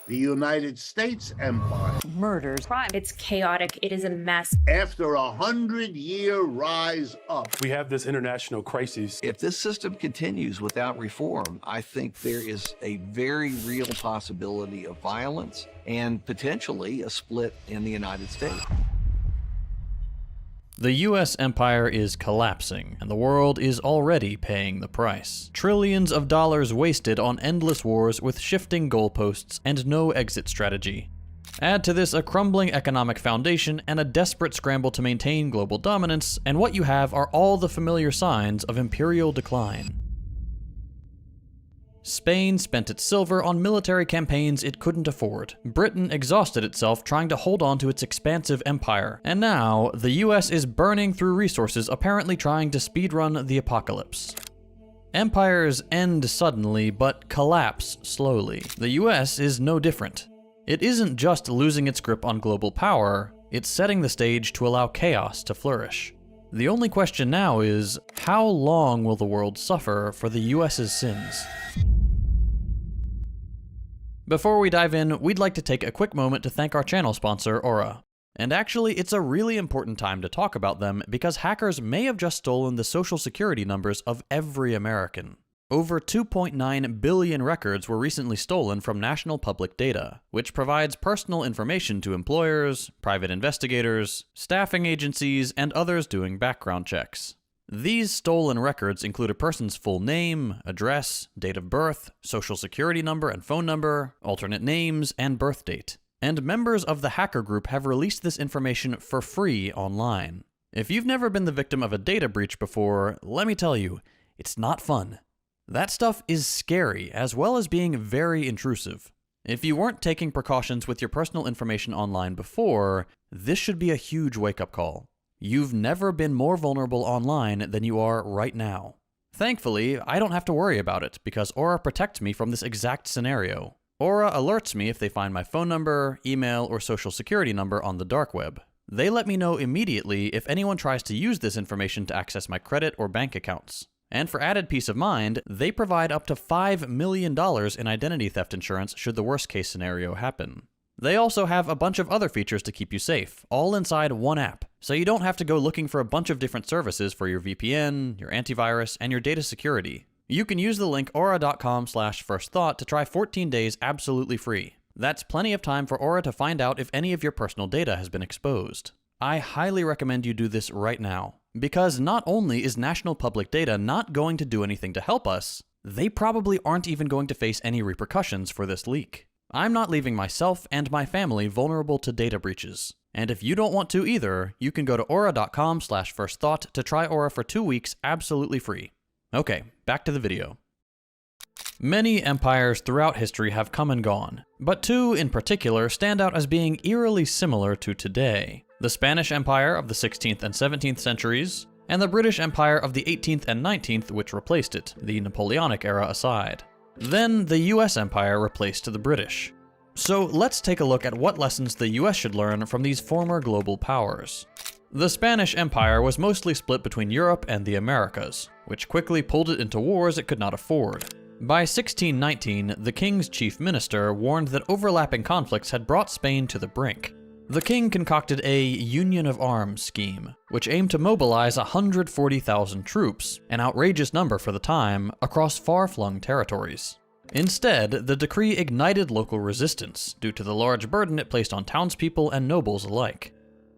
The United States empire. Murders. Crime. It's chaotic. It is a mess. After a 100-year rise up. We have this international crisis. If this system continues without reform, I think there is a very real possibility of violence and potentially a split in the United States. The US empire is collapsing, and the world is already paying the price. Trillions of dollars wasted on endless wars with shifting goalposts and no exit strategy. Add to this a crumbling economic foundation and a desperate scramble to maintain global dominance, and what you have are all the familiar signs of imperial decline. Spain spent its silver on military campaigns it couldn't afford. Britain exhausted itself trying to hold on to its expansive empire. And now, the US is burning through resources apparently trying to speedrun the apocalypse. Empires end suddenly, but collapse slowly. The US is no different. It isn't just losing its grip on global power, it's setting the stage to allow chaos to flourish. The only question now is, how long will the world suffer for the US's sins? Before we dive in, we'd like to take a quick moment to thank our channel sponsor, Aura. And actually, it's a really important time to talk about them because hackers may have just stolen the social security numbers of every American. Over 2.9 billion records were recently stolen from national public data, which provides personal information to employers, private investigators, staffing agencies, and others doing background checks. These stolen records include a person's full name, address, date of birth, social security number and phone number, alternate names, and birth date. And members of the hacker group have released this information for free online. If you've never been the victim of a data breach before, let me tell you, it's not fun. That stuff is scary, as well as being very intrusive. If you weren't taking precautions with your personal information online before, this should be a huge wake-up call. You've never been more vulnerable online than you are right now. Thankfully, I don't have to worry about it because Aura protects me from this exact scenario. Aura alerts me if they find my phone number, email, or social security number on the dark web. They let me know immediately if anyone tries to use this information to access my credit or bank accounts. And for added peace of mind, they provide up to $5 million in identity theft insurance should the worst case scenario happen. They also have a bunch of other features to keep you safe, all inside one app, so you don't have to go looking for a bunch of different services for your VPN, your antivirus, and your data security. You can use the link aura.com/firstthought to try 14 days absolutely free. That's plenty of time for Aura to find out if any of your personal data has been exposed. I highly recommend you do this right now, because not only is national public data not going to do anything to help us, they probably aren't even going to face any repercussions for this leak. I'm not leaving myself and my family vulnerable to data breaches. And if you don't want to either, you can go to aura.com/firstthought to try Aura for 2 weeks absolutely free. Okay, back to the video. Many empires throughout history have come and gone, but two in particular stand out as being eerily similar to today. The Spanish Empire of the 16th and 17th centuries, and the British Empire of the 18th and 19th which replaced it, the Napoleonic era aside. Then the US Empire replaced the British. So let's take a look at what lessons the US should learn from these former global powers. The Spanish Empire was mostly split between Europe and the Americas, which quickly pulled it into wars it could not afford. By 1619, the king's chief minister warned that overlapping conflicts had brought Spain to the brink. The king concocted a Union of Arms scheme, which aimed to mobilize 140,000 troops, an outrageous number for the time, across far-flung territories. Instead, the decree ignited local resistance due to the large burden it placed on townspeople and nobles alike.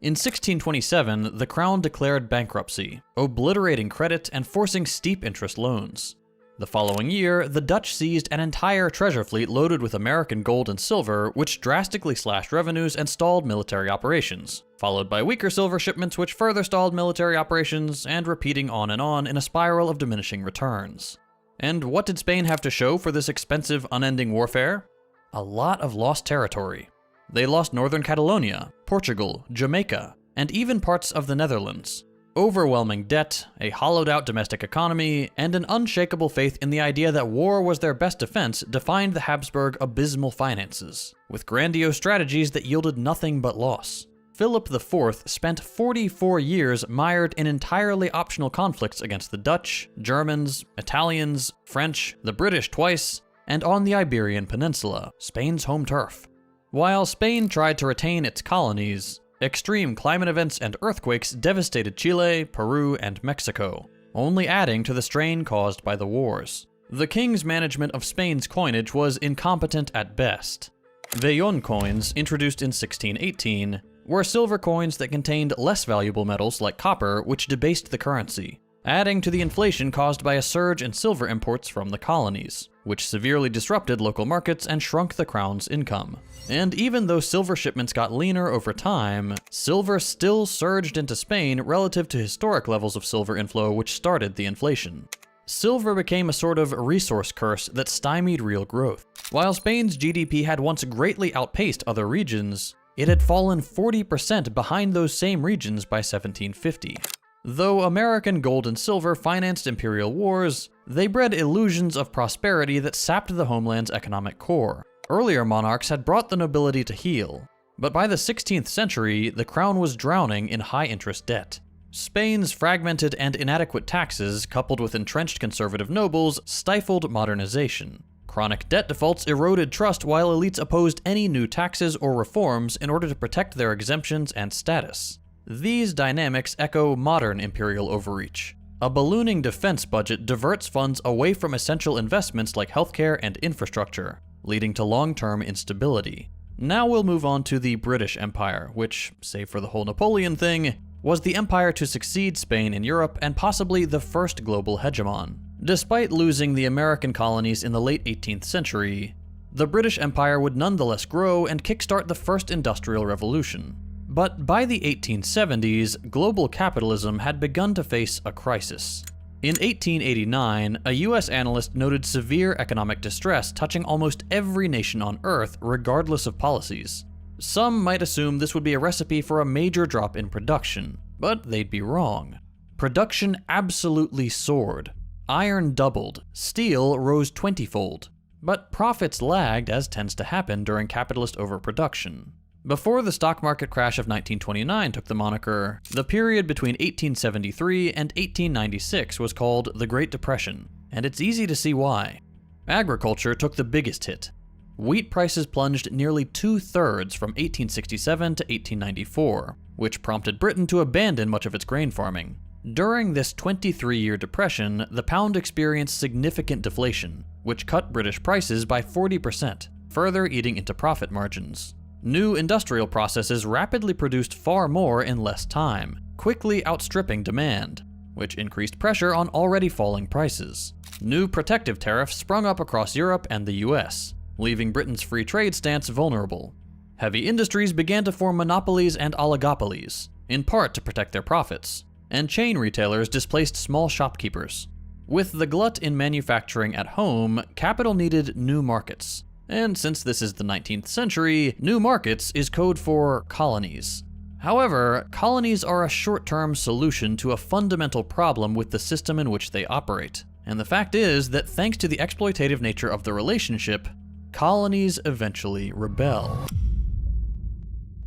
In 1627, the crown declared bankruptcy, obliterating credit and forcing steep interest loans. The following year, the Dutch seized an entire treasure fleet loaded with American gold and silver, which drastically slashed revenues and stalled military operations, followed by weaker silver shipments which further stalled military operations, and repeating on in a spiral of diminishing returns. And what did Spain have to show for this expensive, unending warfare? A lot of lost territory. They lost northern Catalonia, Portugal, Jamaica, and even parts of the Netherlands. Overwhelming debt, a hollowed-out domestic economy, and an unshakable faith in the idea that war was their best defense defined the Habsburg abysmal finances, with grandiose strategies that yielded nothing but loss. Philip IV spent 44 years mired in entirely optional conflicts against the Dutch, Germans, Italians, French, the British twice, and on the Iberian Peninsula, Spain's home turf. While Spain tried to retain its colonies, extreme climate events and earthquakes devastated Chile, Peru, and Mexico, only adding to the strain caused by the wars. The king's management of Spain's coinage was incompetent at best. Vellon coins, introduced in 1618, were silver coins that contained less valuable metals like copper, which debased the currency, adding to the inflation caused by a surge in silver imports from the colonies, which severely disrupted local markets and shrunk the crown's income. And even though silver shipments got leaner over time, silver still surged into Spain relative to historic levels of silver inflow, which started the inflation. Silver became a sort of resource curse that stymied real growth. While Spain's GDP had once greatly outpaced other regions, it had fallen 40% behind those same regions by 1750. Though American gold and silver financed imperial wars, they bred illusions of prosperity that sapped the homeland's economic core. Earlier monarchs had brought the nobility to heel, but by the 16th century, the crown was drowning in high-interest debt. Spain's fragmented and inadequate taxes, coupled with entrenched conservative nobles, stifled modernization. Chronic debt defaults eroded trust while elites opposed any new taxes or reforms in order to protect their exemptions and status. These dynamics echo modern imperial overreach. A ballooning defense budget diverts funds away from essential investments like healthcare and infrastructure, leading to long-term instability. Now we'll move on to the British Empire, which, save for the whole Napoleon thing, was the empire to succeed Spain in Europe and possibly the first global hegemon. Despite losing the American colonies in the late 18th century, the British Empire would nonetheless grow and kickstart the first industrial revolution. But by the 1870s, global capitalism had begun to face a crisis. In 1889, a US analyst noted severe economic distress touching almost every nation on Earth, regardless of policies. Some might assume this would be a recipe for a major drop in production, but they'd be wrong. Production absolutely soared. Iron doubled, steel rose 20-fold, but profits lagged, as tends to happen during capitalist overproduction. Before the stock market crash of 1929 took the moniker, the period between 1873 and 1896 was called the Great Depression, and it's easy to see why. Agriculture took the biggest hit. Wheat prices plunged nearly 2/3 from 1867 to 1894, which prompted Britain to abandon much of its grain farming. During this 23-year depression, the pound experienced significant deflation, which cut British prices by 40%, further eating into profit margins. New industrial processes rapidly produced far more in less time, quickly outstripping demand, which increased pressure on already falling prices. New protective tariffs sprung up across Europe and the US, leaving Britain's free trade stance vulnerable. Heavy industries began to form monopolies and oligopolies, in part to protect their profits, and chain retailers displaced small shopkeepers. With the glut in manufacturing at home, capital needed new markets. And since this is the 19th century, new markets is code for colonies. However, colonies are a short-term solution to a fundamental problem with the system in which they operate. And the fact is that thanks to the exploitative nature of the relationship, colonies eventually rebel.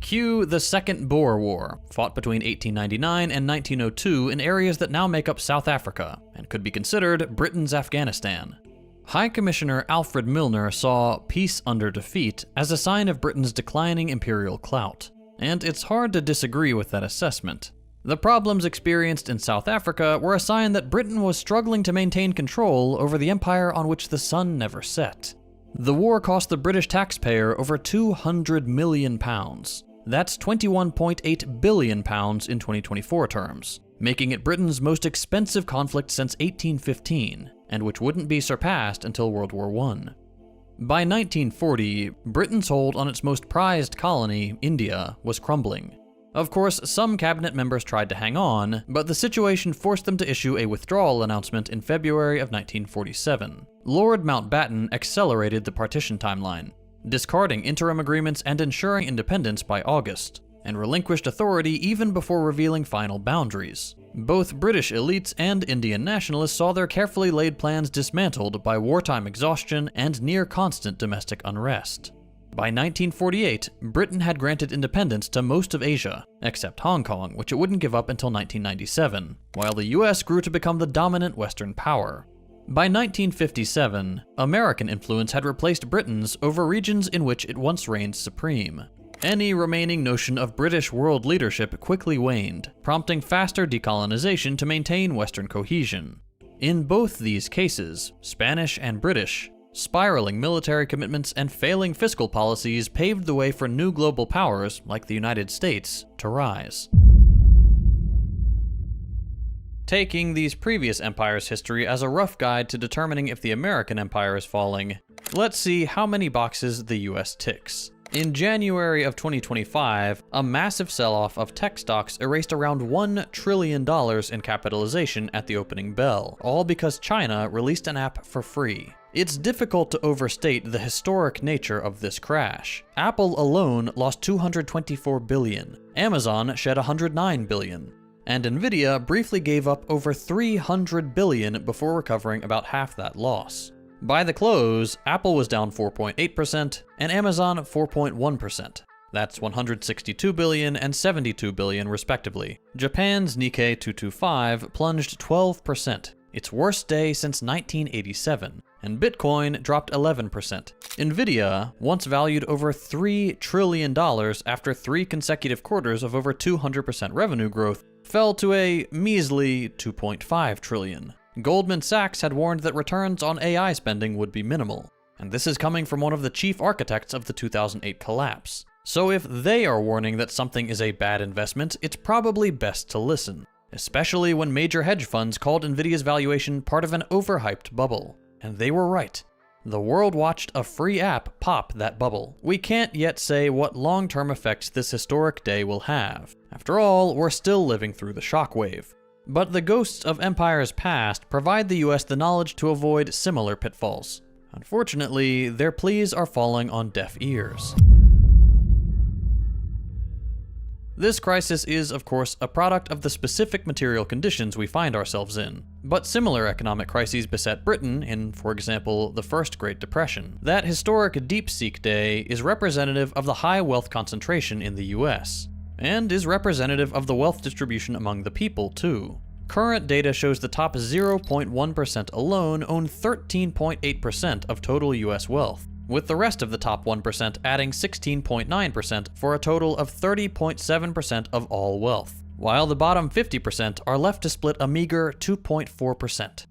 Cue the Second Boer War, fought between 1899 and 1902 in areas that now make up South Africa, and could be considered Britain's Afghanistan. High Commissioner Alfred Milner saw peace under defeat as a sign of Britain's declining imperial clout, and it's hard to disagree with that assessment. The problems experienced in South Africa were a sign that Britain was struggling to maintain control over the empire on which the sun never set. The war cost the British taxpayer over £200 million. That's £21.8 billion in 2024 terms, making it Britain's most expensive conflict since 1815, and which wouldn't be surpassed until World War I. By 1940, Britain's hold on its most prized colony, India, was crumbling. Of course, some cabinet members tried to hang on, but the situation forced them to issue a withdrawal announcement in February of 1947. Lord Mountbatten accelerated the partition timeline, discarding interim agreements and ensuring independence by August, and relinquished authority even before revealing final boundaries. Both British elites and Indian nationalists saw their carefully laid plans dismantled by wartime exhaustion and near-constant domestic unrest. By 1948, Britain had granted independence to most of Asia, except Hong Kong, which it wouldn't give up until 1997, while the US grew to become the dominant Western power. By 1957, American influence had replaced Britain's over regions in which it once reigned supreme. Any remaining notion of British world leadership quickly waned, prompting faster decolonization to maintain Western cohesion. In both these cases, Spanish and British, spiraling military commitments and failing fiscal policies paved the way for new global powers, like the United States, to rise. Taking these previous empires' history as a rough guide to determining if the American empire is falling, let's see how many boxes the US ticks. In January of 2025, a massive sell-off of tech stocks erased around $1 trillion in capitalization at the opening bell, all because China released an app for free. It's difficult to overstate the historic nature of this crash. Apple alone lost $224 billion, Amazon shed $109 billion, and Nvidia briefly gave up over $300 billion before recovering about half that loss. By the close, Apple was down 4.8% and Amazon 4.1%. That's $162 billion and $72 billion respectively. Japan's Nikkei 225 plunged 12%, its worst day since 1987, and Bitcoin dropped 11%. Nvidia, once valued over $3 trillion after 3 consecutive quarters of over 200% revenue growth, fell to a measly $2.5 trillion. Goldman Sachs had warned that returns on AI spending would be minimal, and this is coming from one of the chief architects of the 2008 collapse. So if they are warning that something is a bad investment, it's probably best to listen, especially when major hedge funds called Nvidia's valuation part of an overhyped bubble. And they were right. The world watched a free app pop that bubble. We can't yet say what long-term effects this historic day will have. After all, we're still living through the shockwave. But the ghosts of empires past provide the US the knowledge to avoid similar pitfalls. Unfortunately, their pleas are falling on deaf ears. This crisis is, of course, a product of the specific material conditions we find ourselves in. But similar economic crises beset Britain in, for example, the First Great Depression. That historic DeepSeek day is representative of the high wealth concentration in the US, and is representative of the wealth distribution among the people, too. Current data shows the top 0.1% alone own 13.8% of total US wealth, with the rest of the top 1% adding 16.9% for a total of 30.7% of all wealth, while the bottom 50% are left to split a meager 2.4%.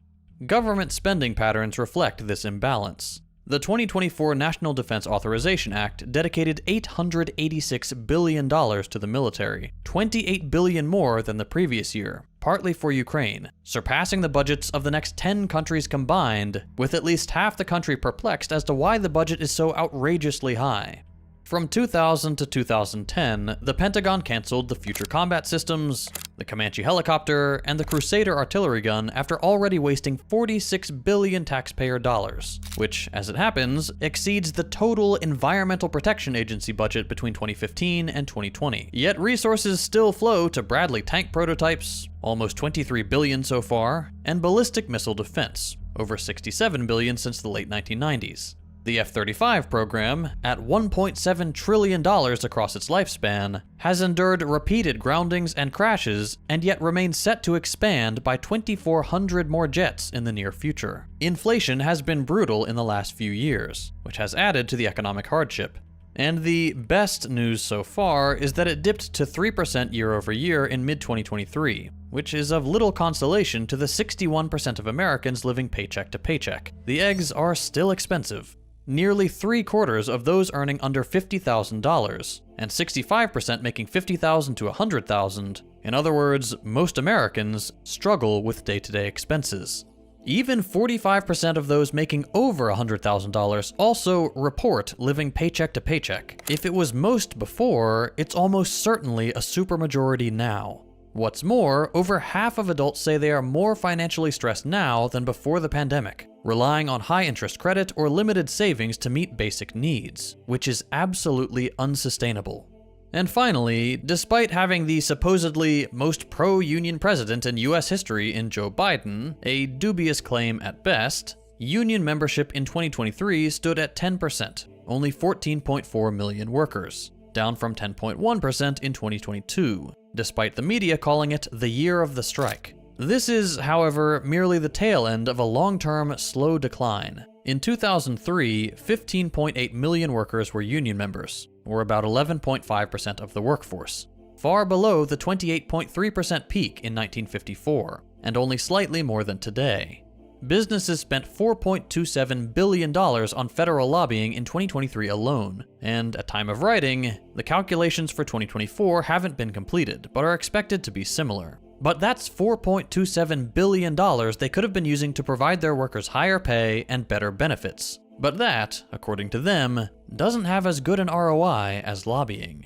Government spending patterns reflect this imbalance. The 2024 National Defense Authorization Act dedicated $886 billion to the military, $28 billion more than the previous year, partly for Ukraine, surpassing the budgets of the next 10 countries combined, with at least half the country perplexed as to why the budget is so outrageously high. From 2000 to 2010, the Pentagon canceled the Future Combat Systems, the Comanche helicopter, and the Crusader artillery gun after already wasting $46 billion taxpayer dollars, which, as it happens, exceeds the total Environmental Protection Agency budget between 2015 and 2020. Yet resources still flow to Bradley tank prototypes, almost $23 billion so far, and ballistic missile defense, over $67 billion since the late 1990s. The F-35 program, at $1.7 trillion across its lifespan, has endured repeated groundings and crashes, and yet remains set to expand by 2,400 more jets in the near future. Inflation has been brutal in the last few years, which has added to the economic hardship. And the best news so far is that it dipped to 3% year over year in mid-2023, which is of little consolation to the 61% of Americans living paycheck to paycheck. The eggs are still expensive. Nearly 3/4 of those earning under $50,000, and 65% making $50,000 to $100,000. In other words, most Americans struggle with day-to-day expenses. Even 45% of those making over $100,000 also report living paycheck to paycheck. If it was most before, it's almost certainly a supermajority now. What's more, over half of adults say they are more financially stressed now than before the pandemic, relying on high-interest credit or limited savings to meet basic needs, which is absolutely unsustainable. And finally, despite having the supposedly most pro-union president in US history in Joe Biden, a dubious claim at best, union membership in 2023 stood at 10%, only 14.4 million workers, down from 10.1% in 2022, despite the media calling it the year of the strike. This is, however, merely the tail end of a long-term, slow decline. In 2003, 15.8 million workers were union members, or about 11.5% of the workforce, far below the 28.3% peak in 1954, and only slightly more than today. Businesses spent $4.27 billion on federal lobbying in 2023 alone, and at time of writing, the calculations for 2024 haven't been completed, but are expected to be similar. But that's $4.27 billion they could have been using to provide their workers higher pay and better benefits. But that, according to them, doesn't have as good an ROI as lobbying.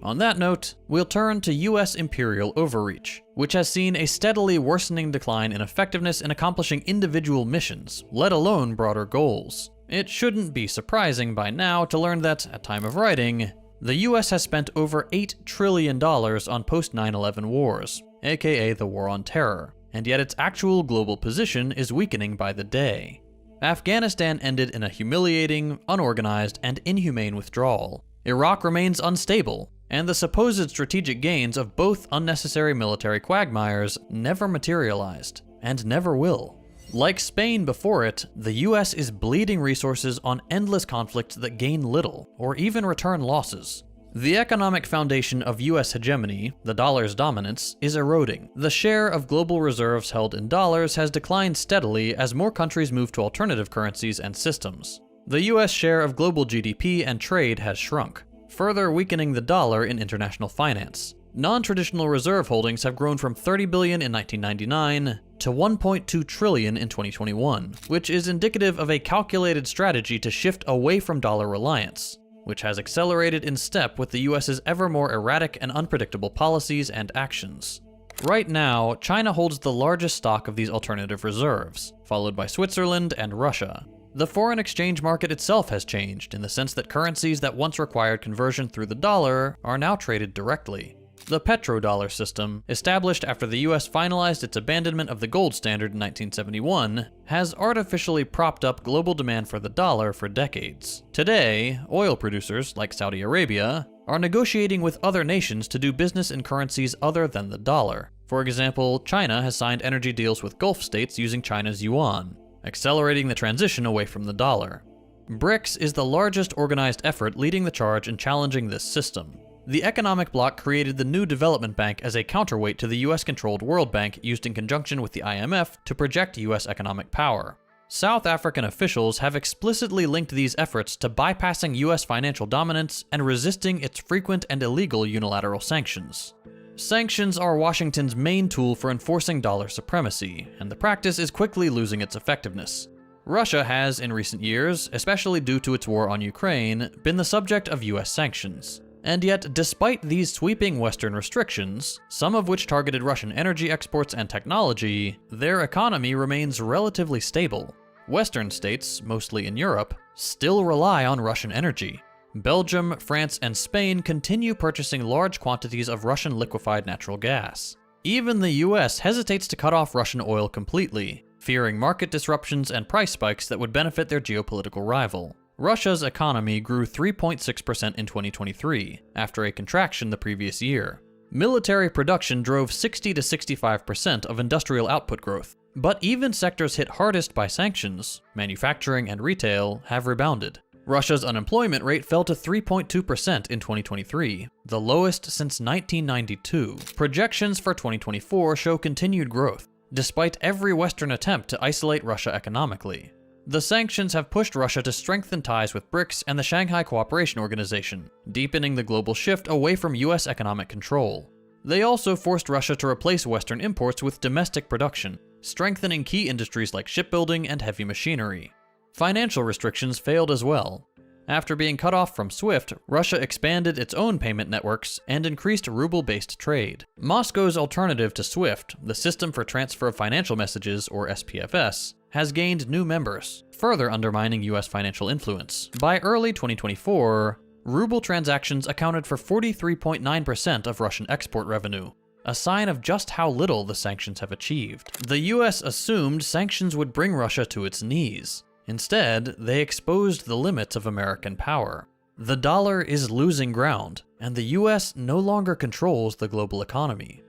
On that note, we'll turn to US imperial overreach, which has seen a steadily worsening decline in effectiveness in accomplishing individual missions, let alone broader goals. It shouldn't be surprising by now to learn that, at time of writing, the US has spent over $8 trillion on post-9/11 wars, aka the War on Terror, and yet its actual global position is weakening by the day. Afghanistan ended in a humiliating, unorganized, and inhumane withdrawal. Iraq remains unstable, and the supposed strategic gains of both unnecessary military quagmires never materialized, and never will. Like Spain before it, the US is bleeding resources on endless conflicts that gain little, or even return losses. The economic foundation of US hegemony, the dollar's dominance, is eroding. The share of global reserves held in dollars has declined steadily as more countries move to alternative currencies and systems. The US share of global GDP and trade has shrunk, further weakening the dollar in international finance. Non-traditional reserve holdings have grown from $30 billion in 1999 to $1.2 trillion in 2021, which is indicative of a calculated strategy to shift away from dollar reliance, which has accelerated in step with the US's ever more erratic and unpredictable policies and actions. Right now, China holds the largest stock of these alternative reserves, followed by Switzerland and Russia. The foreign exchange market itself has changed in the sense that currencies that once required conversion through the dollar are now traded directly. The petrodollar system, established after the US finalized its abandonment of the gold standard in 1971, has artificially propped up global demand for the dollar for decades. Today, oil producers, like Saudi Arabia, are negotiating with other nations to do business in currencies other than the dollar. For example, China has signed energy deals with Gulf states using China's yuan, accelerating the transition away from the dollar. BRICS is the largest organized effort leading the charge in challenging this system. The economic bloc created the new development bank as a counterweight to the US-controlled World Bank used in conjunction with the IMF to project US economic power. South African officials have explicitly linked these efforts to bypassing US financial dominance and resisting its frequent and illegal unilateral sanctions. Sanctions are Washington's main tool for enforcing dollar supremacy, and the practice is quickly losing its effectiveness. Russia has, in recent years, especially due to its war on Ukraine, been the subject of US sanctions. And yet, despite these sweeping Western restrictions, some of which targeted Russian energy exports and technology, their economy remains relatively stable. Western states, mostly in Europe, still rely on Russian energy. Belgium, France, and Spain continue purchasing large quantities of Russian liquefied natural gas. Even the US hesitates to cut off Russian oil completely, fearing market disruptions and price spikes that would benefit their geopolitical rival. Russia's economy grew 3.6% in 2023, after a contraction the previous year. Military production drove 60 to 65% of industrial output growth. But even sectors hit hardest by sanctions, manufacturing and retail, have rebounded. Russia's unemployment rate fell to 3.2% in 2023, the lowest since 1992. Projections for 2024 show continued growth, despite every Western attempt to isolate Russia economically. The sanctions have pushed Russia to strengthen ties with BRICS and the Shanghai Cooperation Organization, deepening the global shift away from US economic control. They also forced Russia to replace Western imports with domestic production, strengthening key industries like shipbuilding and heavy machinery. Financial restrictions failed as well. After being cut off from SWIFT, Russia expanded its own payment networks and increased ruble-based trade. Moscow's alternative to SWIFT, the System for Transfer of Financial Messages, or SPFS, has gained new members, further undermining US financial influence. By early 2024, ruble transactions accounted for 43.9% of Russian export revenue, a sign of just how little the sanctions have achieved. The US assumed sanctions would bring Russia to its knees. Instead, they exposed the limits of American power. The dollar is losing ground, and the US no longer controls the global economy.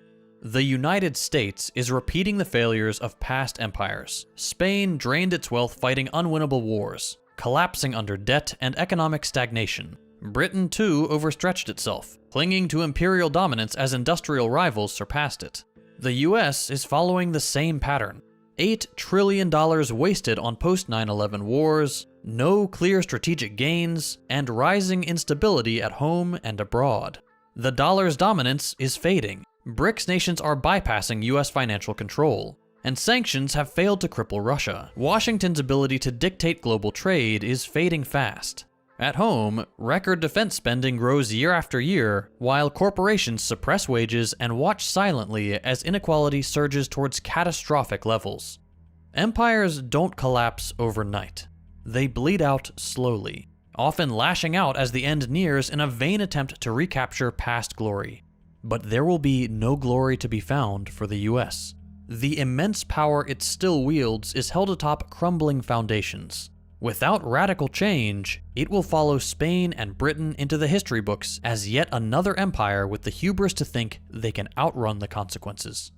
The United States is repeating the failures of past empires. Spain drained its wealth fighting unwinnable wars, collapsing under debt and economic stagnation. Britain, too, overstretched itself, clinging to imperial dominance as industrial rivals surpassed it. The US is following the same pattern. $8 trillion wasted on post-9/11 wars, no clear strategic gains, and rising instability at home and abroad. The dollar's dominance is fading. BRICS nations are bypassing US financial control, and sanctions have failed to cripple Russia. Washington's ability to dictate global trade is fading fast. At home, record defense spending grows year after year, while corporations suppress wages and watch silently as inequality surges towards catastrophic levels. Empires don't collapse overnight. They bleed out slowly, often lashing out as the end nears in a vain attempt to recapture past glory. But there will be no glory to be found for the US. The immense power it still wields is held atop crumbling foundations. Without radical change, it will follow Spain and Britain into the history books as yet another empire with the hubris to think they can outrun the consequences.